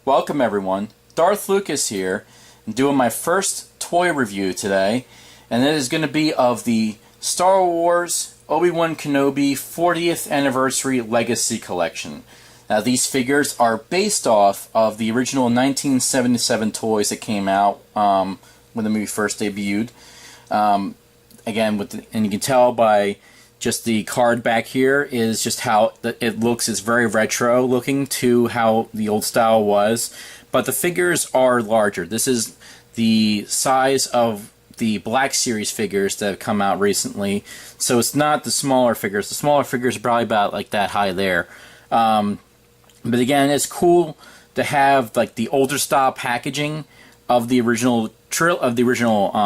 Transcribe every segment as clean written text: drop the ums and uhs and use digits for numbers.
Welcome everyone, Darth Lucas here, and doing my first toy review today, and it is going to be of the Star Wars Obi-Wan Kenobi 40th Anniversary Legacy Collection. Now these figures are based off of the original 1977 toys that came out when the movie first debuted. Again, and you can tell by just the card back here is just how it looks. It's very retro looking to how the old style was, but the figures are larger. This is the size of the Black Series figures that have come out recently, so it's not the smaller figures. The smaller figures are probably about like that high there. But again, it's cool to have like the older style packaging of the original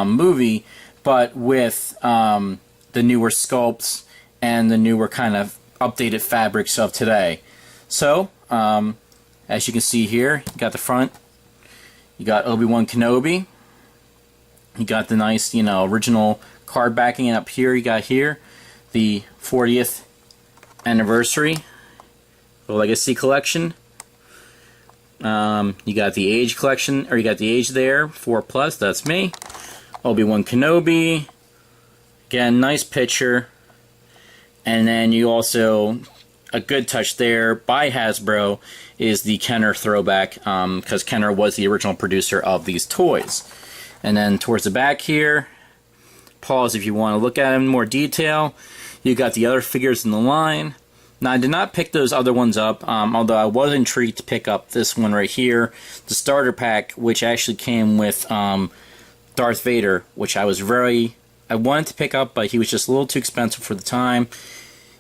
movie, but with the newer sculpts and the newer kind of updated fabrics of today. So, as you can see here, you got the front, you got Obi-Wan Kenobi, you got the nice, original card backing, and up here you got the 40th anniversary, the Legacy Collection. You got the age collection, or you got the age there, 4+, that's me. Obi-Wan Kenobi, again, nice picture. And then you also, a good touch there by Hasbro is the Kenner throwback, because Kenner was the original producer of these toys. And then towards the back here, pause if you want to look at them in more detail. You got the other figures in the line. Now I did not pick those other ones up, although I was intrigued to pick up this one right here, the starter pack, which actually came with Darth Vader, which I wanted to pick up, but he was just a little too expensive for the time.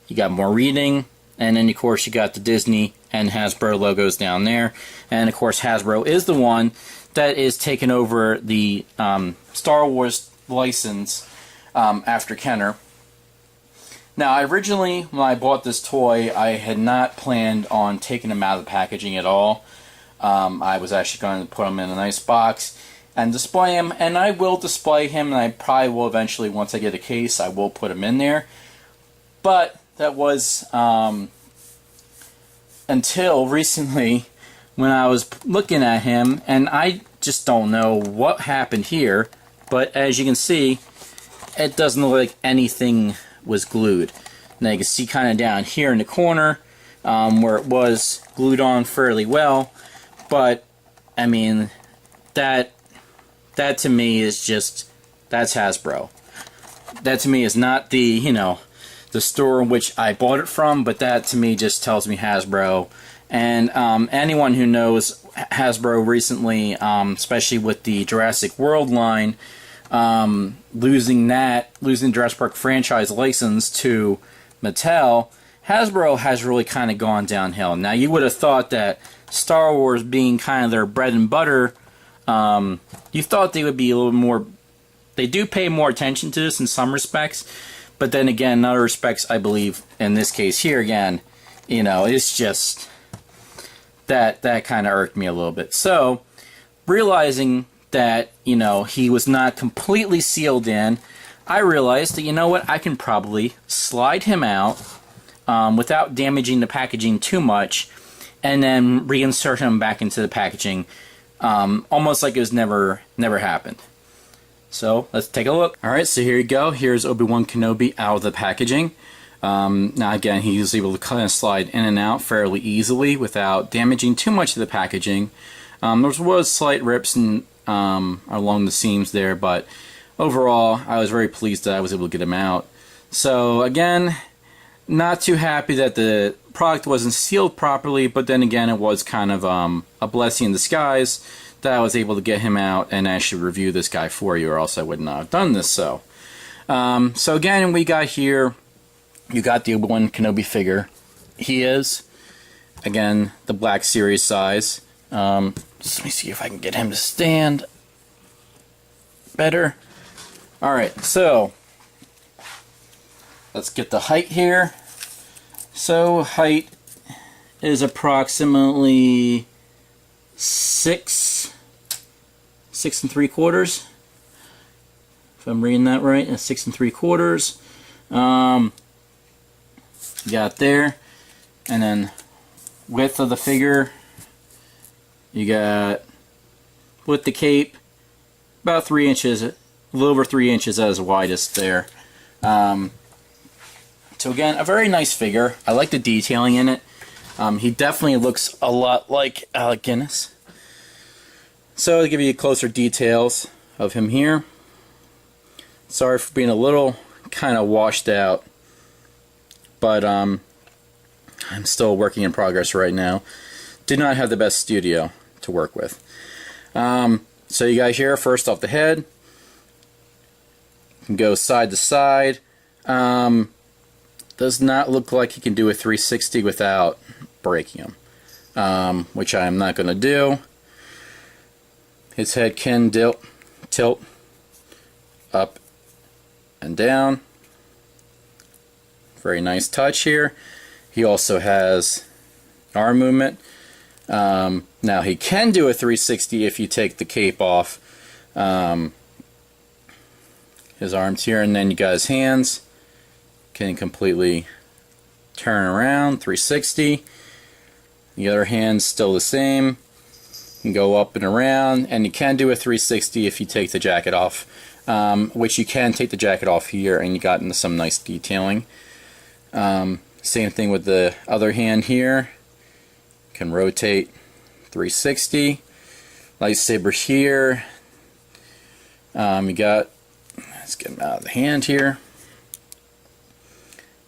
You got more reading, and then of course you got the Disney and Hasbro logos down there. And of course Hasbro is the one that is taking over the Star Wars license after Kenner. Now originally when I bought this toy, I had not planned on taking them out of the packaging at all. I was actually going to put them in a nice box and display him, and I will display him, and I probably will eventually, once I get a case, I will put him in there. But that was until recently when I was looking at him, and I just don't know what happened here, but as you can see, it doesn't look like anything was glued. Now you can see kind of down here in the corner where it was glued on fairly well, but I mean, that to me is just, that's Hasbro. That to me is not the, the store in which I bought it from, but that to me just tells me Hasbro. And anyone who knows Hasbro recently, especially with the Jurassic World line, losing Jurassic Park franchise license to Mattel, Hasbro has really kind of gone downhill. Now you would have thought that Star Wars being kind of their bread and butter, you thought they would be a little more, they do pay more attention to this in some respects, but then again, in other respects, I believe, in this case here again, it's just, that kind of irked me a little bit. So, realizing that, he was not completely sealed in, I realized that, what, I can probably slide him out without damaging the packaging too much, and then reinsert him back into the packaging, almost like it was never happened. So let's take a look. Alright, so here you go. Here's Obi-Wan Kenobi out of the packaging. Now again, he was able to kind of slide in and out fairly easily without damaging too much of the packaging. There was slight rips along the seams there, but overall I was very pleased that I was able to get him out. So again, not too happy that the product wasn't sealed properly, but then again, it was kind of a blessing in disguise that I was able to get him out and actually review this guy for you, or else I would not have done this. So again, we got here, you got the Obi-Wan Kenobi figure. He is, again, the Black Series size. Let me see if I can get him to stand better. Alright, so let's get the height here. So height is approximately 6 3/4. If I'm reading that right, 6 3/4. Got there, and then width of the figure You got, with the cape, about 3 inches, a little over 3 inches at its widest there. So again, a very nice figure. I like the detailing in it. He definitely looks a lot like Alec Guinness. So to give you closer details of him here. Sorry for being a little kind of washed out, but I'm still working in progress right now. Did not have the best studio to work with. So you guys here, first off the head, you can go side to side. Does not look like he can do a 360 without breaking him, which I am not going to do. His head can tilt up and down. Very nice touch here. He also has arm movement. Now he can do a 360 if you take the cape off. His arms here, and then you got his hands. Can completely turn around, 360. The other hand's still the same. You can go up and around, and you can do a 360 if you take the jacket off, which you can take the jacket off here, and you got into some nice detailing. Same thing with the other hand here. Can rotate 360. Lightsaber here. You got, let's get him out of the hand here.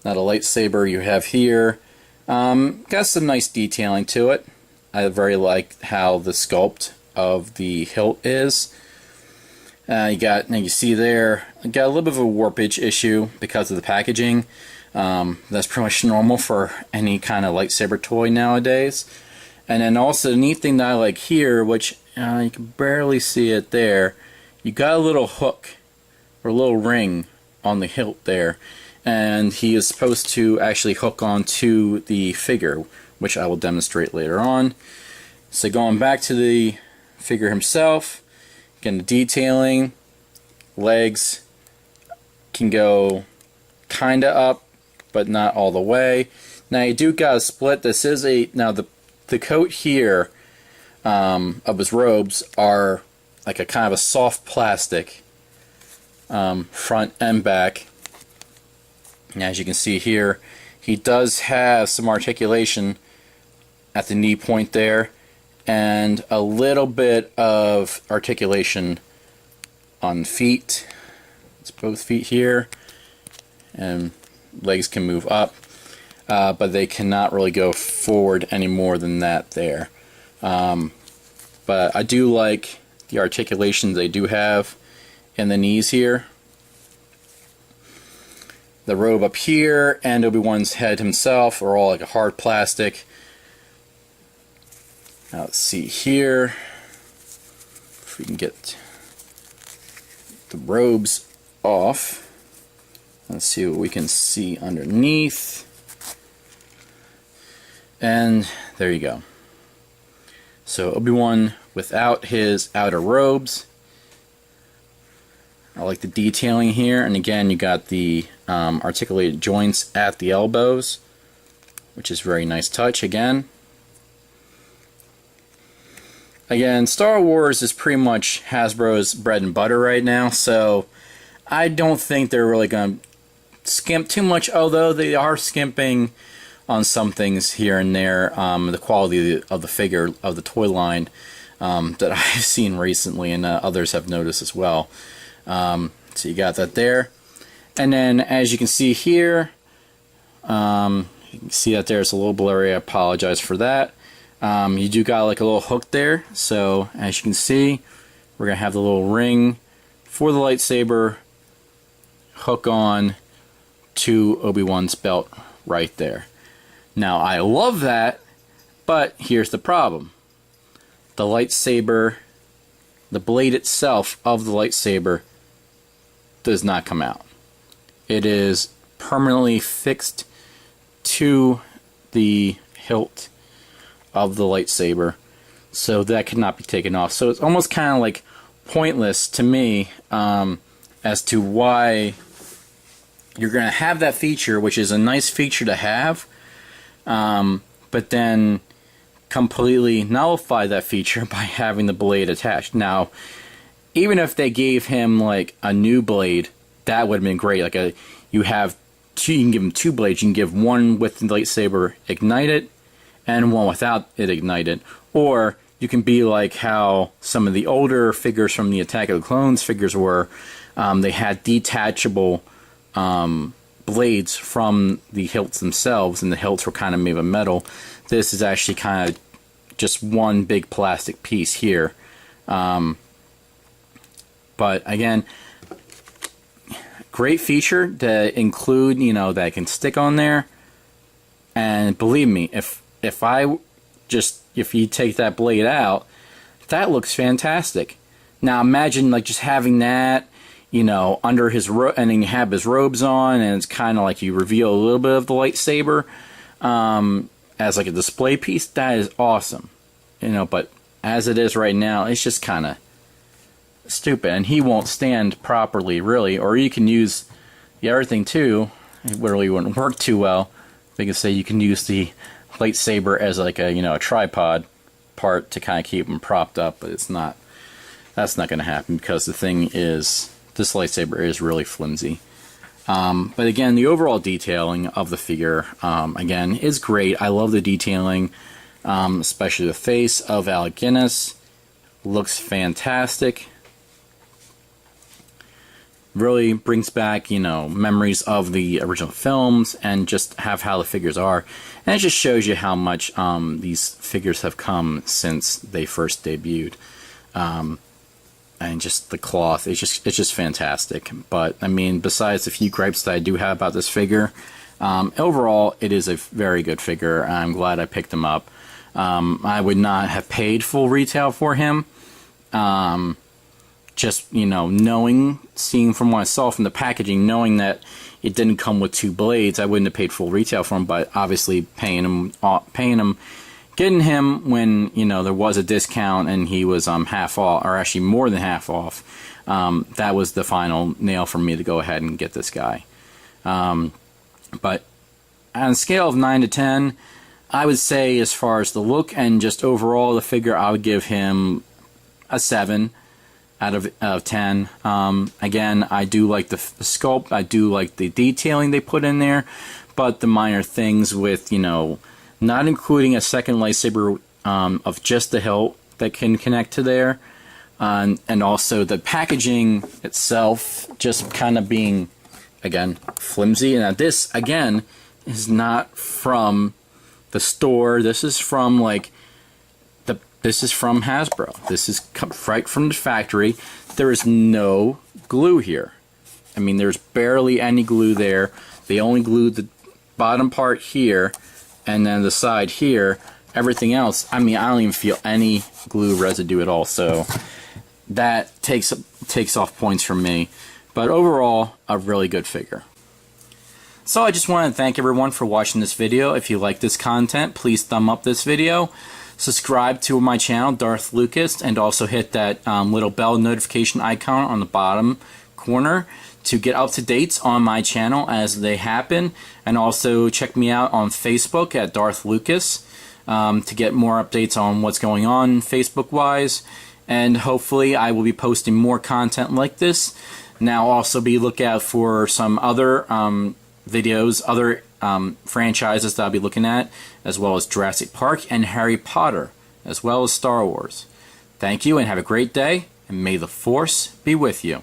Not a lightsaber you have here. Got some nice detailing to it. I very like how the sculpt of the hilt is. Now you see there, got a little bit of a warpage issue because of the packaging. That's pretty much normal for any kind of lightsaber toy nowadays. And then also the neat thing that I like here, which you can barely see it there, you got a little hook or a little ring on the hilt there, and he is supposed to actually hook onto the figure, which I will demonstrate later on. So going back to the figure himself, again, the detailing, legs can go kinda up, but not all the way. Now you do got a split. This is now the coat here of his robes are like a kind of a soft plastic, front and back. And as you can see here, he does have some articulation at the knee point there, and a little bit of articulation on feet. It's both feet here, and legs can move up, but they cannot really go forward any more than that there. But I do like the articulation they do have in the knees here. The robe up here and Obi-Wan's head himself are all like a hard plastic. Now let's see here if we can get the robes off. Let's see what we can see underneath. And there you go. So Obi-Wan without his outer robes. I like the detailing here, and again you got the articulated joints at the elbows, which is very nice touch again. Again, Star Wars is pretty much Hasbro's bread and butter right now, so I don't think they're really going to skimp too much, although they are skimping on some things here and there. The quality of the figure of the toy line that I've seen recently, and others have noticed as well. So you got that there, and then as you can see here, you can see that there's a little blurry. I apologize for that. You do got like a little hook there, so as you can see, we're gonna have the little ring for the lightsaber hook on to Obi-Wan's belt right there. Now I love that, but here's the problem. The lightsaber, the blade itself of the lightsaber does not come out. It is permanently fixed to the hilt of the lightsaber, so that cannot be taken off. So it's almost kind of like pointless to me as to why you're going to have that feature, which is a nice feature to have, but then completely nullify that feature by having the blade attached. Now, even if they gave him like a new blade, that would have been great. Like you have two, you can give him two blades. You can give one with the lightsaber ignited and one without it ignited. Or you can be like how some of the older figures from the Attack of the Clones figures were. They had detachable blades from the hilts themselves, and the hilts were kind of made of metal. This is actually kind of just one big plastic piece here. But again, great feature to include, you know, that can stick on there. And believe me, if you take that blade out, that looks fantastic. Now imagine like just having that, you know, under his and then you have his robes on, and it's kind of like you reveal a little bit of the lightsaber as like a display piece. That is awesome, you know. But as it is right now, it's just kind of stupid, and he won't stand properly, really. Or you can use the other thing too. It really wouldn't work too well. They can say you can use the lightsaber as like a, you know, a tripod part to kind of keep him propped up, but it's not. That's not going to happen because the thing is, this lightsaber is really flimsy. But again, the overall detailing of the figure, again, is great. I love the detailing, especially the face of Alec Guinness. Looks fantastic. Really brings back, you know, memories of the original films and just how the figures are. And it just shows you how much these figures have come since they first debuted. And just the cloth, it's just fantastic. But I mean, besides the few gripes that I do have about this figure, overall it is a very good figure. I'm glad I picked him up. I would not have paid full retail for him. Just, you know, seeing from what I saw from the packaging, knowing that it didn't come with two blades, I wouldn't have paid full retail for him. But obviously, getting him when, you know, there was a discount and he was half off, or actually more than half off, that was the final nail for me to go ahead and get this guy. But on a scale of 9 to 10, I would say as far as the look and just overall the figure, I would give him a 7 out of 10. Again, I do like the sculpt, I do like the detailing they put in there, but the minor things with, you know, not including a second lightsaber of just the hilt that can connect to there, and also the packaging itself just kind of being, again, flimsy. And this, again, is not from the store. This is from like this is from Hasbro. This is right from the factory. There is no glue here. I mean, there's barely any glue there. They only glued the bottom part here, and then the side here. Everything else, I mean, I don't even feel any glue residue at all. So that takes off points from me. But overall, a really good figure. So I just want to thank everyone for watching this video. If you like this content, please thumb up this video. Subscribe to my channel, Darth Lucas, and also hit that little bell notification icon on the bottom corner to get up to dates on my channel as they happen. And also check me out on Facebook at Darth Lucas to get more updates on what's going on Facebook-wise. And hopefully I will be posting more content like this. Now also be lookout for some other videos, other franchises that I'll be looking at, as well as Jurassic Park and Harry Potter, as well as Star Wars. Thank you and have a great day, and may the Force be with you.